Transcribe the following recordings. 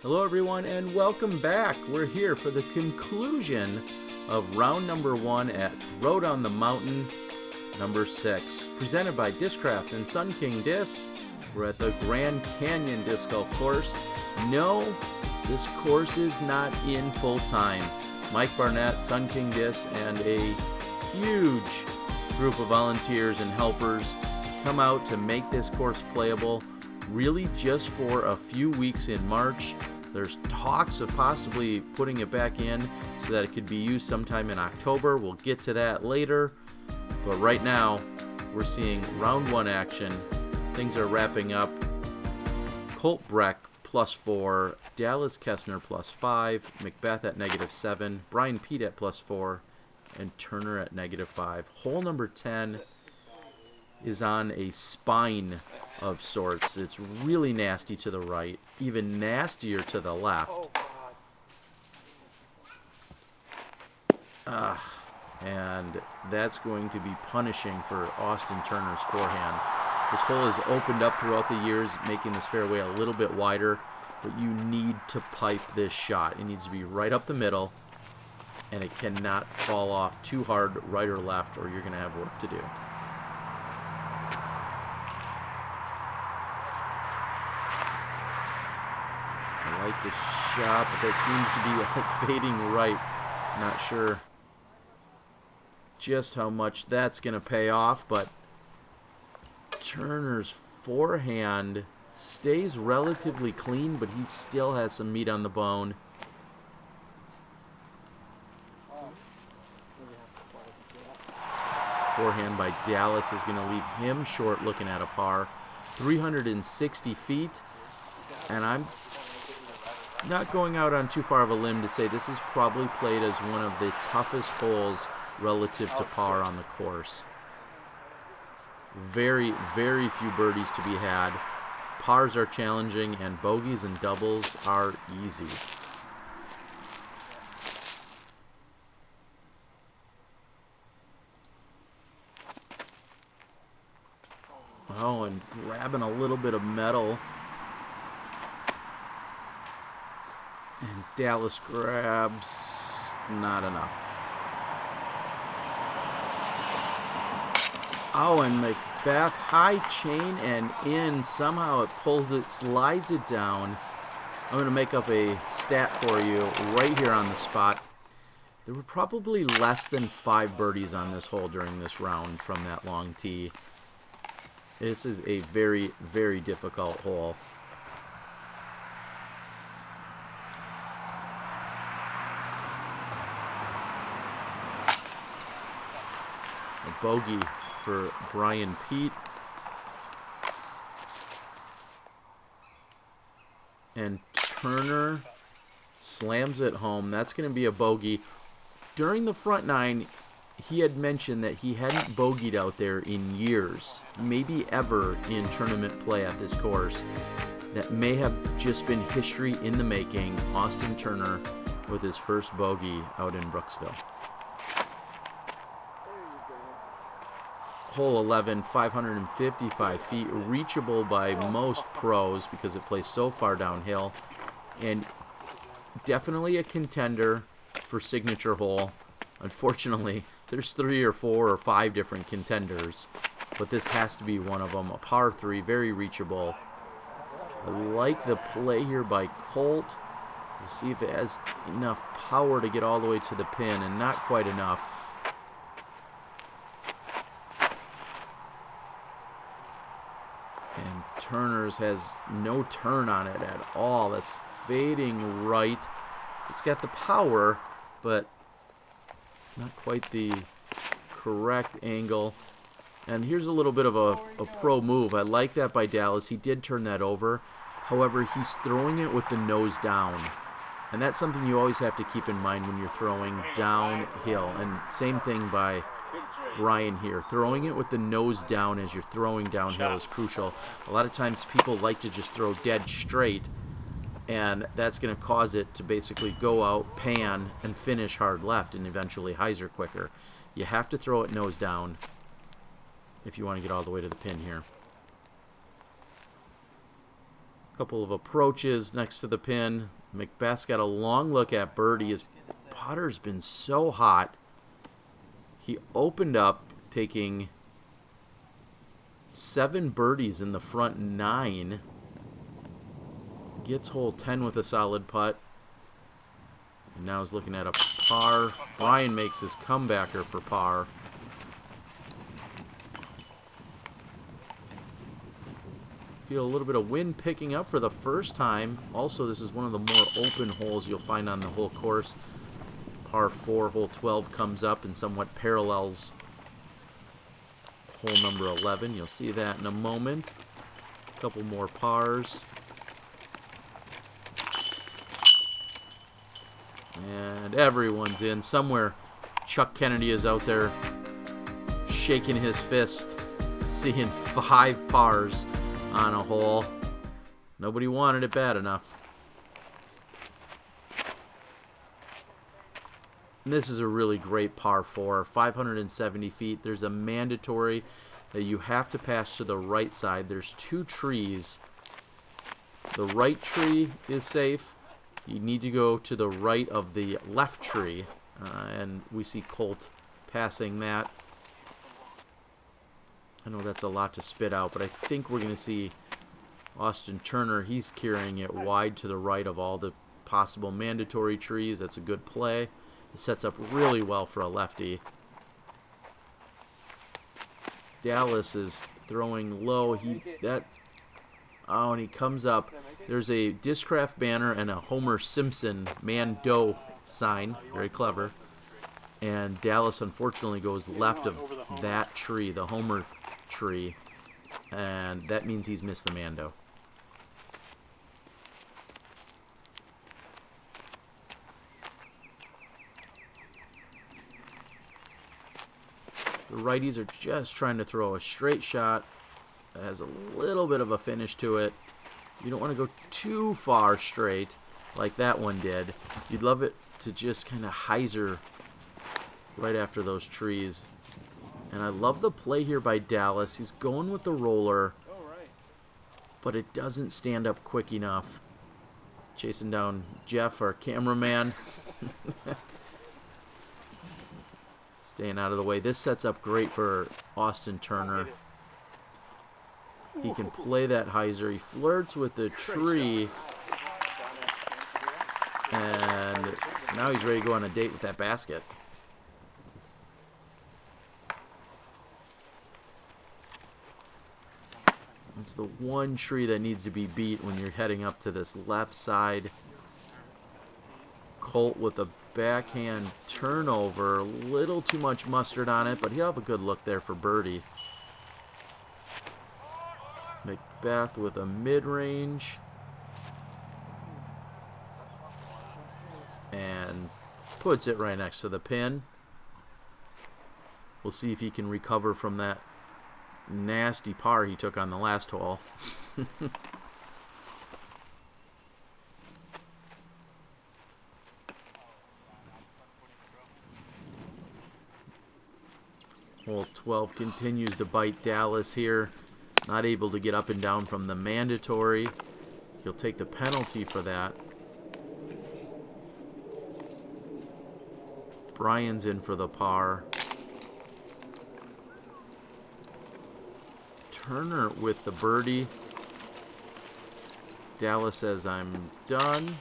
Hello everyone and welcome back. We're here for the conclusion of round number 1 at Throwdown the Mountain number 6. Presented by Discraft and Sun King Disc. We're at the Gran Canyon Disc Golf Course. No, this course is not in full time. Mike Barnett, Sun King Disc, and a huge group of volunteers and helpers come out to make this course playable, really just for a few weeks in March. There's talks of possibly putting it back in so that it could be used sometime in October. We'll get to that later. But right now, we're seeing round 1 action. Things are wrapping up. Kolte Breck +4, Dallas Kesner +5, Macbeth at -7, Brian Pete at +4, and Turner at -5. Hole number 10 is on a spine of sorts. It's really nasty to the right, even nastier to the left. And that's going to be punishing for Austin Turner's forehand. This hole has opened up throughout the years, making this fairway a little bit wider, but you need to pipe this shot. It needs to be right up the middle, and it cannot fall off too hard right or left, or you're going to have work to do. I like the shot, but that seems to be fading right. Not sure just how much that's going to pay off, but Turner's forehand stays relatively clean, but he still has some meat on the bone. Forehand by Dallas is going to leave him short looking at a par. 360 feet, and I'm not going out on too far of a limb to say this is probably played as one of the toughest holes relative to par on the course. Very, very few birdies to be had. Pars are challenging, and bogeys and doubles are easy. Oh, and grabbing a little bit of metal. And Dallas grabs not enough. Oh, and Macbeth, high chain and in. Somehow it pulls it, slides it down. I'm going to make up a stat for you right here on the spot. There were probably less than 5 birdies on this hole during this round from that long tee. This is a very, very difficult hole. A bogey for Brian Pete. And Turner slams it home. That's going to be a bogey. During the front 9, he had mentioned that he hadn't bogeyed out there in years, maybe ever in tournament play at this course. That may have just been history in the making. Austin Turner with his first bogey out in Brooksville. Hole 11, 555 feet, reachable by most pros because it plays so far downhill, and definitely a contender for signature hole. Unfortunately, there's 3 or 4 or 5 different contenders, but this has to be one of them. A par 3, very reachable. I like the play here by Kolte. We'll see if it has enough power to get all the way to the pin, and not quite enough. And Turner's has no turn on it at all. That's fading right. It's got the power, but not quite the correct angle. And here's a little bit of a pro move. I like that by Dallas. He did turn that over. However, he's throwing it with the nose down. And that's something you always have to keep in mind when you're throwing downhill. And same thing by Brian here. Throwing it with the nose down as you're throwing downhill is crucial. A lot of times people like to just throw dead straight, and that's going to cause it to basically go out, pan, and finish hard left and eventually hyzer quicker. You have to throw it nose down if you want to get all the way to the pin here. A couple of approaches next to the pin. Macbeth's got a long look at birdie. His putter's been so hot. He opened up taking 7 birdies in the front 9. Gets hole 10 with a solid putt. And now he's looking at a par. Brian makes his comebacker for par. Feel a little bit of wind picking up for the first time. Also, this is one of the more open holes you'll find on the whole course. Par 4, hole 12 comes up and somewhat parallels hole number 11. You'll see that in a moment. A couple more pars. And everyone's in. Somewhere Chuck Kennedy is out there shaking his fist, seeing 5 pars on a hole. Nobody wanted it bad enough. And this is a really great par 4, 570 feet. There's a mandatory that you have to pass to the right side. There's 2 trees. The right tree is safe. You need to go to the right of the left tree. And we see Kolte passing that. I know that's a lot to spit out, but I think we're going to see Austin Turner. He's carrying it wide to the right of all the possible mandatory trees. That's a good play. It sets up really well for a lefty. Dallas is throwing low. And he comes up. There's a Discraft banner and a Homer Simpson man-doe sign. Very clever. And Dallas, unfortunately, goes left of that tree, the Homer tree. And that means he's missed the Mando. The righties are just trying to throw a straight shot that has a little bit of a finish to it. You don't want to go too far straight like that one did. You'd love it to just kind of hyzer right after those trees. And I love the play here by Dallas. He's going with the roller, but it doesn't stand up quick enough. Chasing down Jeff, our cameraman. Staying out of the way. This sets up great for Austin Turner. He can play that hyzer. He flirts with the tree. And now he's ready to go on a date with that basket. It's the one tree that needs to be beat when you're heading up to this left side. Kolte with a backhand turnover. A little too much mustard on it, but he'll have a good look there for birdie. Macbeth with a mid-range. And puts it right next to the pin. We'll see if he can recover from that nasty par he took on the last hole. Hole 12 continues to bite Dallas here. Not able to get up and down from the mandatory. He'll take the penalty for that. Brian's in for the par. Turner with the birdie. Dallas says, I'm done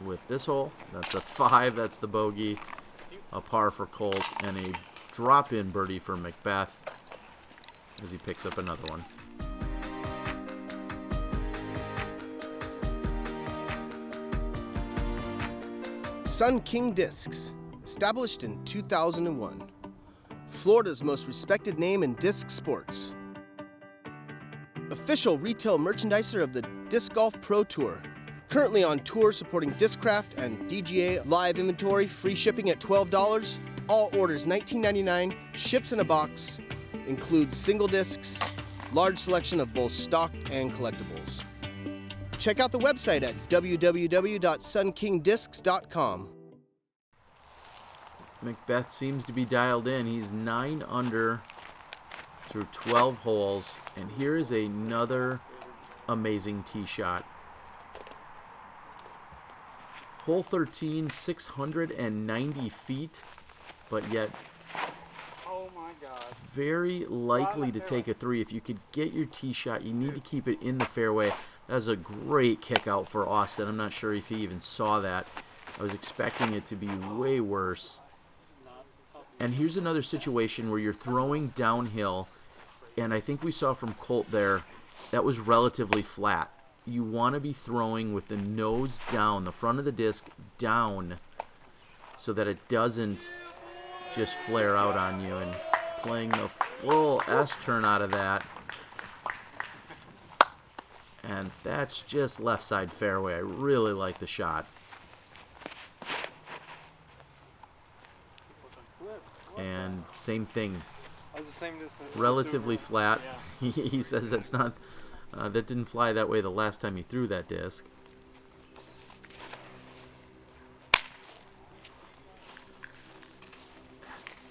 with this hole. That's a 5. That's the bogey. A par for Kolte and a drop-in birdie for Macbeth as he picks up another one. Sun King Discs, established in 2001. Florida's most respected name in disc sports. Official retail merchandiser of the Disc Golf Pro Tour. Currently on tour supporting Discraft and DGA live inventory, free shipping at $12. All orders $19.99, ships in a box, includes single discs, large selection of both stock and collectibles. Check out the website at www.sunkingdiscs.com. Macbeth seems to be dialed in. He's 9 under through 12 holes. And here is another amazing tee shot. Hole 13, 690 feet, but yet Oh my God. very likely to take a 3. If you could get your tee shot, you need to keep it in the fairway. That was a great kick out for Austin. I'm not sure if he even saw that. I was expecting it to be way worse. And here's another situation where you're throwing downhill, and I think we saw from Colt there, that was relatively flat. You want to be throwing with the nose down, the front of the disc down, so that it doesn't just flare out on you, and playing the full S turn out of that. And that's just left side fairway. I really like the shot. And same thing. That's the same distance. Relatively flat. Yeah. He says that's not, that didn't fly that way the last time he threw that disc.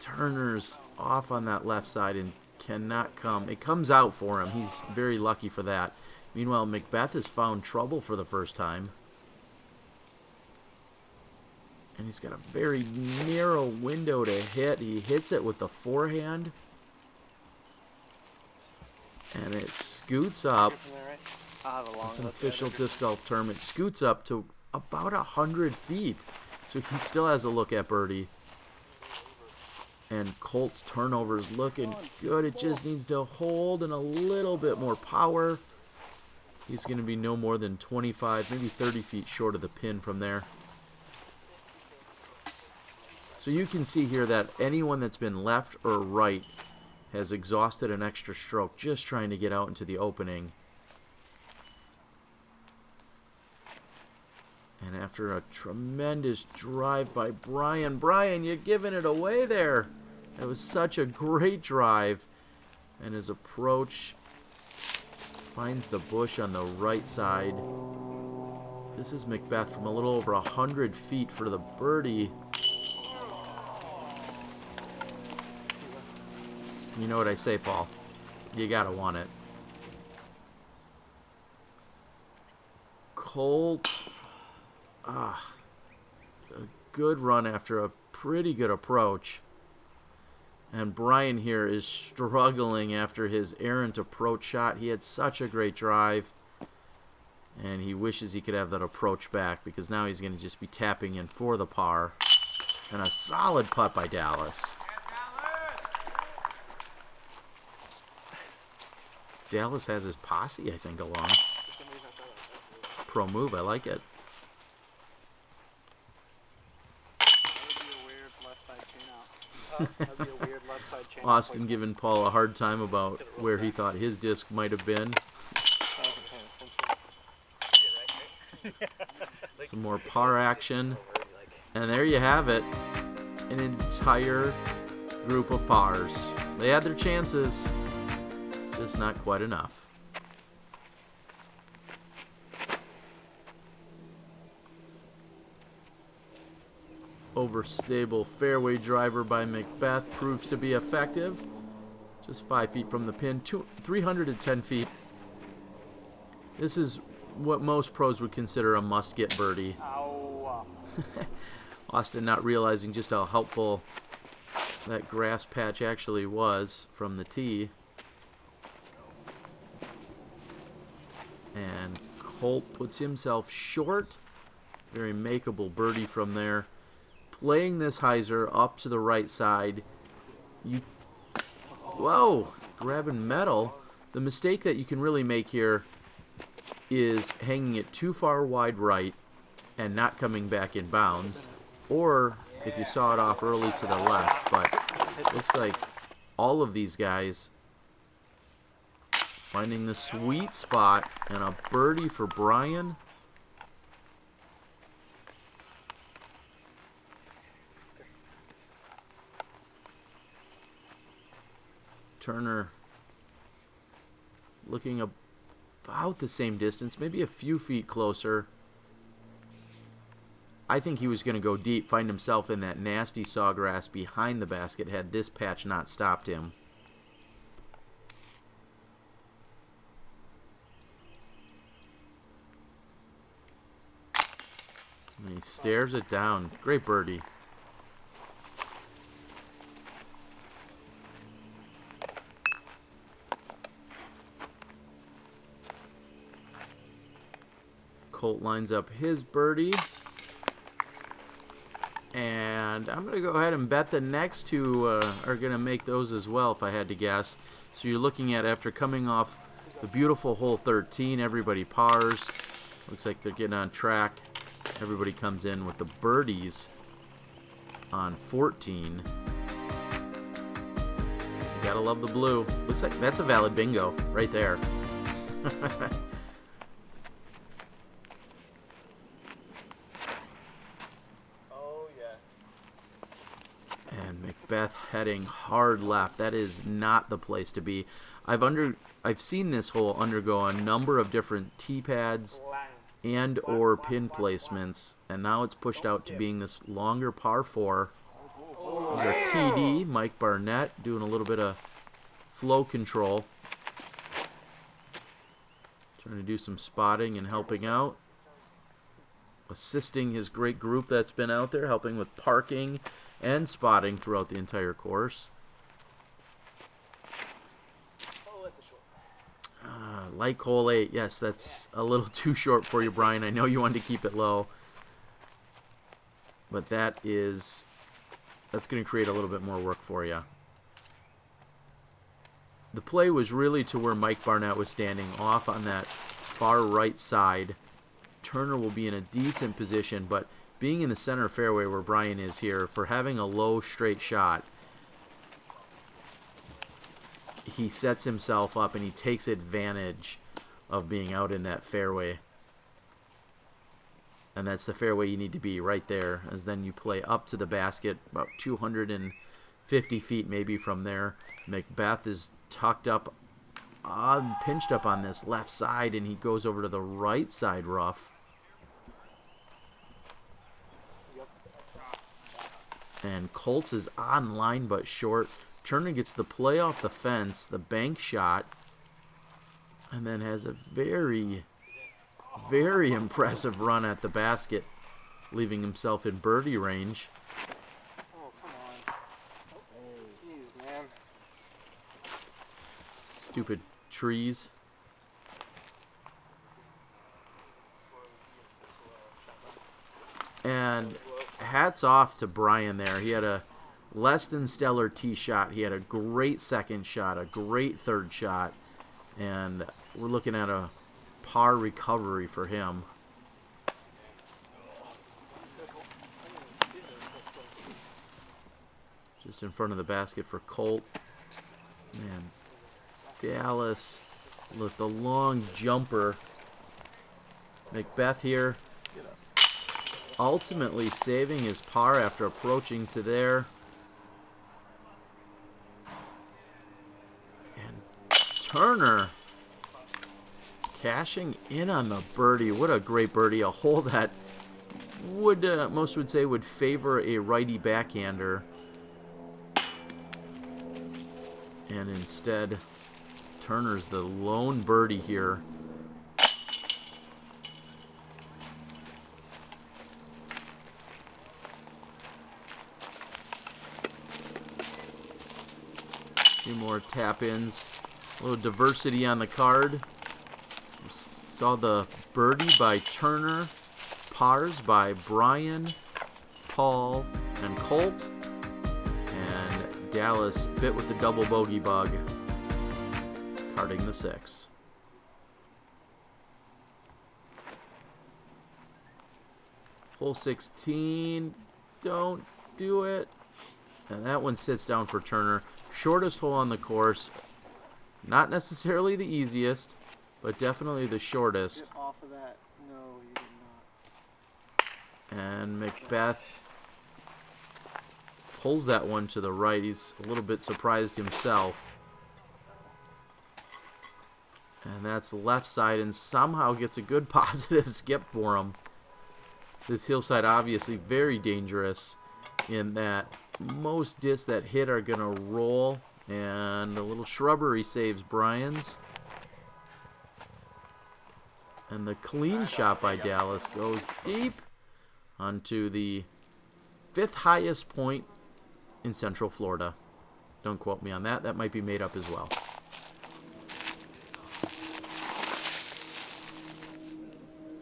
Turner's off on that left side and cannot come. It comes out for him. He's very lucky for that. Meanwhile, Macbeth has found trouble for the first time. And he's got a very narrow window to hit. He hits it with the forehand. And it scoots up. It's an official disc golf term. It scoots up to about 100 feet. So he still has a look at birdie. And Colt's turnover is looking good. It just needs to hold and a little bit more power. He's going to be no more than 25, maybe 30 feet short of the pin from there. So you can see here that anyone that's been left or right has exhausted an extra stroke just trying to get out into the opening. And after a tremendous drive by Brian, you're giving it away there. It was such a great drive. And his approach finds the bush on the right side. This is Macbeth from a little over 100 feet for the birdie. You know what I say, Paul. You gotta want it. Colt. A good run after a pretty good approach. And Brian here is struggling after his errant approach shot. He had such a great drive. And he wishes he could have that approach back, because now he's going to just be tapping in for the par. And a solid putt by Dallas. Dallas has his posse, I think, along. It's a pro move. I like it. Austin giving Paul a hard time about where he thought his disc might have been. Some more par action. And there you have it. An entire group of pars. They had their chances. Just not quite enough. Overstable fairway driver by Macbeth proves to be effective. Just 5 feet from the pin, 310 feet. This is what most pros would consider a must-get birdie. Austin not realizing just how helpful that grass patch actually was from the tee. And Colt puts himself short. Very makeable birdie from there. Playing this hyzer up to the right side. Whoa, grabbing metal. The mistake that you can really make here is hanging it too far wide right and not coming back in bounds. Or if you saw it off early to the left. But it looks like all of these guys finding the sweet spot, and a birdie for Brian. Turner looking about the same distance, maybe a few feet closer. I think he was going to go deep, find himself in that nasty sawgrass behind the basket had this patch not stopped him. And he stares it down. Great birdie. Colt lines up his birdie. And I'm going to go ahead and bet the next two are going to make those as well, if I had to guess. So you're looking at, after coming off the beautiful hole 13, everybody pars. Looks like they're getting on track. Everybody comes in with the birdies on 14. You gotta love the blue. Looks like that's a valid bingo right there. And Macbeth heading hard left. That is not the place to be. I've seen this hole undergo a number of different tee pads and or pin placements, and now it's pushed out to being this longer par 4. Those are TD, Mike Barnett, doing a little bit of flow control. Trying to do some spotting and helping out. Assisting his great group that's been out there, helping with parking and spotting throughout the entire course. Like hole 8, yes, that's a little too short for you, Brian. I know you wanted to keep it low, but that's going to create a little bit more work for you. The play was really to where Mike Barnett was standing, off on that far right side. Turner will be in a decent position, but being in the center fairway where Brian is here, for having a low straight shot, he sets himself up and he takes advantage of being out in that fairway. And that's the fairway you need to be, right there, as then you play up to the basket, about 250 feet maybe from there. Macbeth is tucked up, pinched up on this left side, and he goes over to the right side rough. And Colts is on line but short. Turner gets the play off the fence, the bank shot, and then has a very, very impressive run at the basket, leaving himself in birdie range. Oh, come on. Jeez, man. Stupid trees. And hats off to Brian there. He had a less than stellar tee shot. He had a great second shot, a great third shot, and we're looking at a par recovery for him. Just in front of the basket for Colt. Man, Dallas, look, the long jumper. Macbeth here, ultimately saving his par after approaching to there. Turner cashing in on the birdie. What a great birdie. A hole that would most would say would favor a righty backhander. And instead, Turner's the lone birdie here. A few more tap-ins. A little diversity on the card. Saw the birdie by Turner, pars by Brian, Paul, and Colt, and Dallas bit with the double bogey bug, carding the 6. Hole 16, don't do it. And that one sits down for Turner. Shortest hole on the course. Not necessarily the easiest, but definitely the shortest. Get off of that. No, you did not. And Macbeth pulls that one to the right. He's a little bit surprised himself. And that's left side, and somehow gets a good positive skip for him. This hillside obviously very dangerous in that most discs that hit are going to roll. And a little shrubbery saves Brian's. And the clean shot by Dallas goes deep. onto the 5th highest point in Central Florida. Don't quote me on that. That might be made up as well.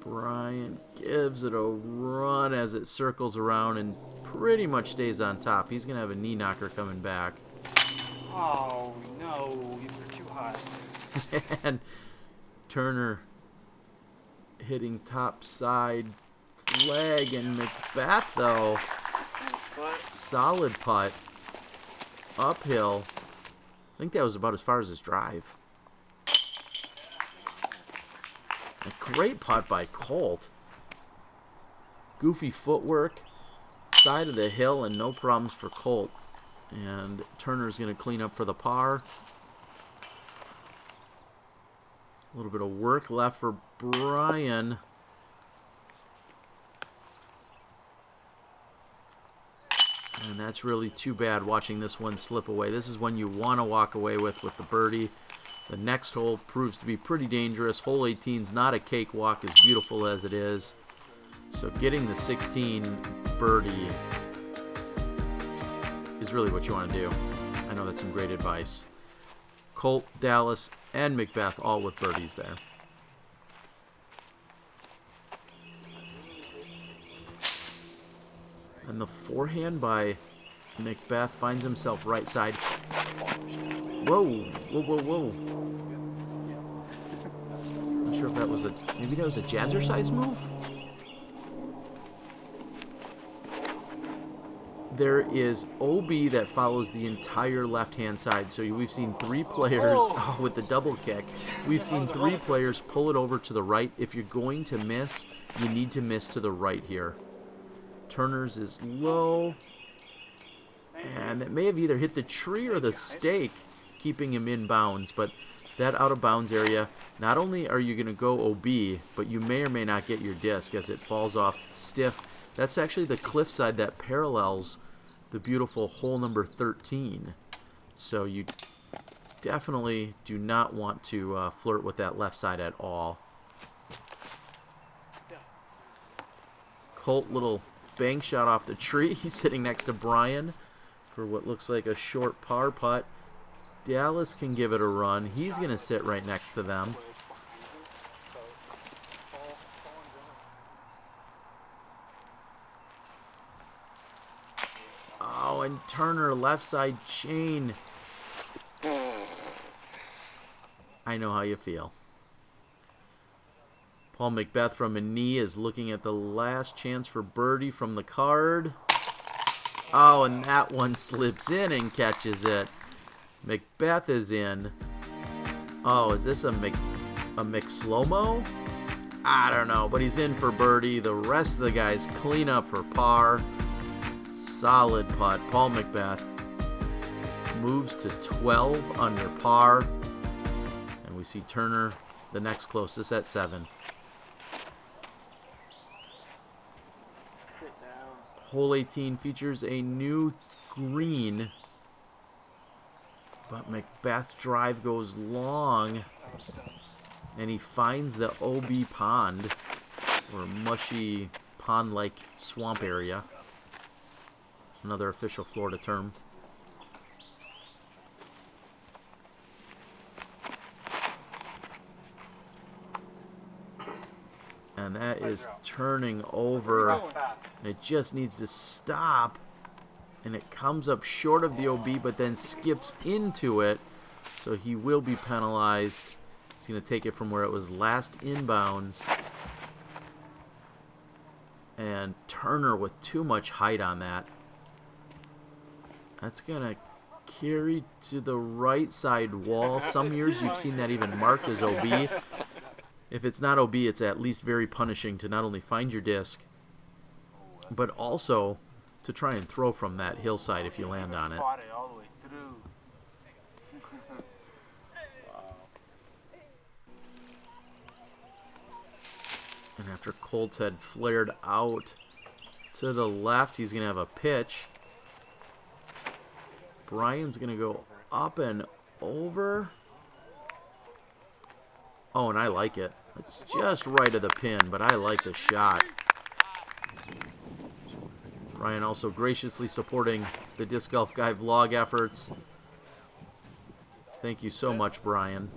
Brian gives it a run as it circles around and pretty much stays on top. He's going to have a knee knocker coming back. Oh, no. These are too high. And Turner hitting top side flag, and Macbeth, though, solid putt uphill. I think that was about as far as his drive. A great putt by Kolte. Goofy footwork, side of the hill, and no problems for Kolte. And Turner's going to clean up for the par. A little bit of work left for Brian. And that's really too bad watching this one slip away. This is one you want to walk away with the birdie. The next hole proves to be pretty dangerous. Hole 18 is not a cakewalk, as beautiful as it is. So getting the 16 birdie is really what you want to do. I know that's some great advice. Kolte, Dallas, and Macbeth all with birdies there. And the forehand by Macbeth finds himself right side. Whoa, whoa, whoa, whoa. Not sure if that was maybe that was a jazzercise move? There is OB that follows the entire left-hand side. So we've seen 3 players with the double kick. We've seen 3 players pull it over to the right. If you're going to miss, you need to miss to the right here. Turner's is low. And it may have either hit the tree or the stake, keeping him in bounds. But that out-of-bounds area, not only are you going to go OB, but you may or may not get your disc as it falls off stiff. That's actually the cliffside that parallels the beautiful hole number 13. So you definitely do not want to flirt with that left side at all. Kolte, little bank shot off the tree. He's sitting next to Brian for what looks like a short par putt. Dallas can give it a run. He's going to sit right next to them. Oh, and Turner, left side chain. I know how you feel. Paul McBeth from a knee is looking at the last chance for birdie from the card. Oh, and that one slips in and catches it. Macbeth is in. Oh, is this a McSlow-mo? I don't know, but he's in for birdie. The rest of the guys clean up for par. Solid putt. Paul McBeth moves to 12 under par. And we see Turner, the next closest, at 7. Hole 18 features a new green. But Macbeth's drive goes long. And he finds the OB pond, or mushy pond-like swamp area. Another official Florida term. And that is turning over. It just needs to stop. And it comes up short of the OB, but then skips into it. So he will be penalized. He's going to take it from where it was last inbounds. And Turner with too much height on that. That's going to carry to the right side wall. Some years you've seen that even marked as OB. If it's not OB, it's at least very punishing to not only find your disc, but also to try and throw from that hillside if you land on it. And after Kolte's had flared out to the left, he's going to have a pitch. Brian's going to go up and over. Oh, and I like it. It's just right of the pin, but I like the shot. Brian also graciously supporting the Disc Golf Guy vlog efforts. Thank you so much, Brian.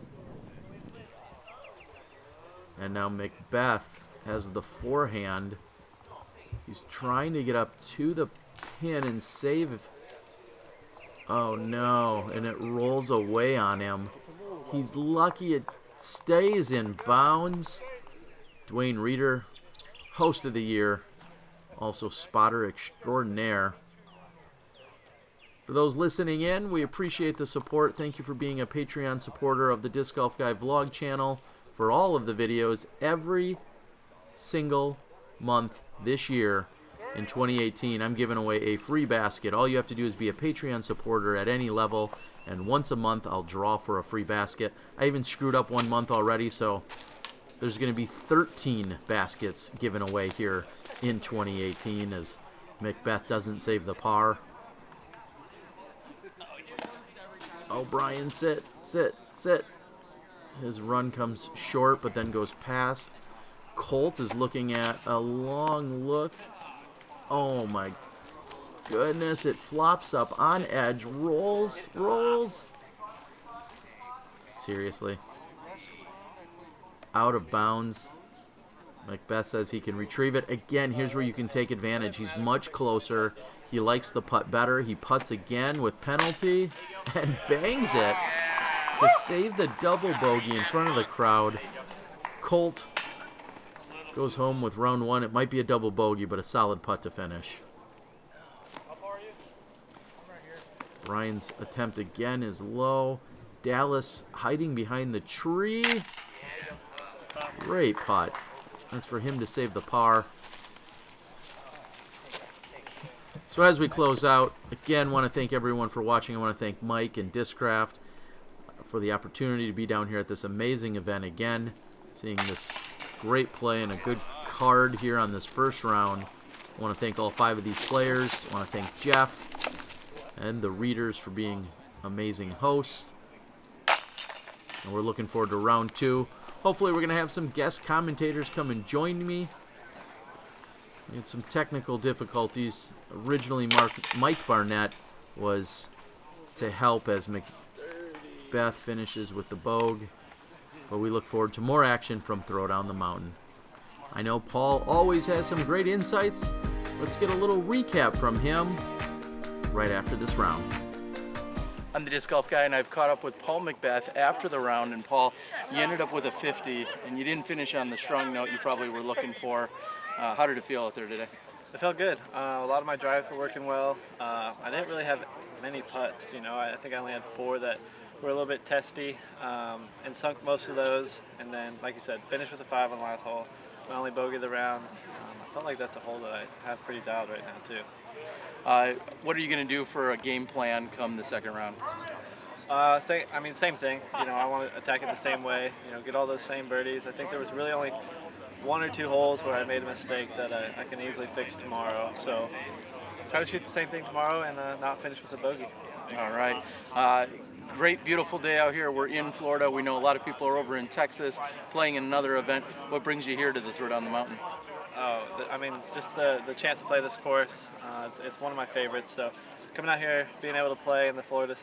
And now Macbeth has the forehand. He's trying to get up to the pin and save. Oh no, and it rolls away on him. He's lucky it stays in bounds. Dwayne Reeder, host of the year, also spotter extraordinaire. For those listening in, we appreciate the support. Thank you for being a Patreon supporter of the Disc Golf Guy vlog channel. For all of the videos, every single month this year in 2018, I'm giving away a free basket. All you have to do is be a Patreon supporter at any level, and once a month I'll draw for a free basket. I even screwed up one month already, so there's going to be 13 baskets given away here in 2018 as Macbeth doesn't save the par. Oh, Brian, sit. His run comes short, but then goes past. Colt is looking at a long look. Oh my goodness, it flops up on edge, rolls. Seriously. Out of bounds. Macbeth says he can retrieve it. Again, here's where you can take advantage. He's much closer. He likes the putt better. He putts again with penalty and bangs it to save the double bogey in front of the crowd. Colt goes home with round one. It might be a double bogey, but a solid putt to finish. Brian's attempt again is low. Dallas hiding behind the tree. Great putt. That's for him to save the par. So as we close out, again, want to thank everyone for watching. I want to thank Mike and Discraft for the opportunity to be down here at this amazing event again. Seeing this great play and a good card here on this first round. I want to thank all 5 of these players. I want to thank Jeff and the readers for being amazing hosts. And we're looking forward to round 2. Hopefully we're going to have some guest commentators come and join me. We had some technical difficulties. Originally, Mike Barnett was to help as Macbeth finishes with the bogue. But we look forward to more action from Throwdown the Mountain. I know Paul always has some great insights. Let's get a little recap from him right after this round. I'm the Disc Golf Guy, and I've caught up with Paul McBeth after the round. And Paul, you ended up with a 50, and you didn't finish on the strong note you probably were looking for. How did it feel out there today? It felt good. A lot of my drives were working well. I didn't really have many putts. I think I only had 4 that were a little bit testy, and sunk most of those. And then, like you said, finished with a 5 on the last hole. My only bogey of the round. I felt like that's a hole that I have pretty dialed right now too. What are you going to do for a game plan come the second round? Same thing. I want to attack it the same way. Get all those same birdies. I think there was really only 1 or 2 holes where I made a mistake that I can easily fix tomorrow. So try to shoot the same thing tomorrow and not finish with a bogey. All right. Great, beautiful day out here. We're in Florida. We know a lot of people are over in Texas playing in another event. What brings you here to the Throwdown the Mountain? Just the chance to play this course. It's one of my favorites. So coming out here, being able to play in the Florida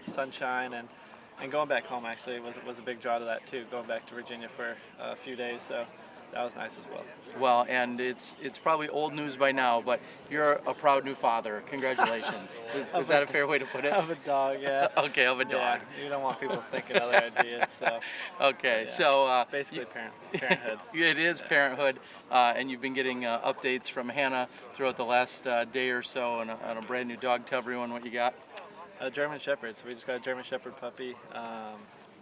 sunshine and going back home actually was a big draw to that too. Going back to Virginia for a few days. So that was nice as well. Well, and it's probably old news by now, but you're a proud new father. Congratulations. Is that a fair way to put it? Of a dog, yeah. Okay, of a dog. Yeah, you don't want people thinking other ideas. So. Okay, yeah. So basically parenthood. It is parenthood, and you've been getting updates from Hannah throughout the last day or so on a brand new dog. Tell everyone what you got. A German Shepherd. So we just got a German Shepherd puppy.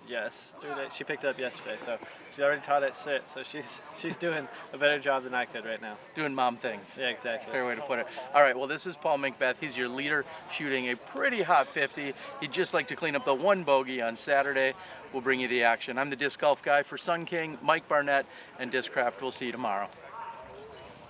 Yes, she picked it up yesterday, so she's already taught it sit, so she's doing a better job than I could right now. Doing mom things. Yeah, exactly. Fair way to put it. All right, well, this is Paul McBeth. He's your leader, shooting a pretty hot 50. He'd just like to clean up the 1 bogey on Saturday. We'll bring you the action. I'm the Disc Golf Guy for Sun King, Mike Barnett, and Discraft. We'll see you tomorrow.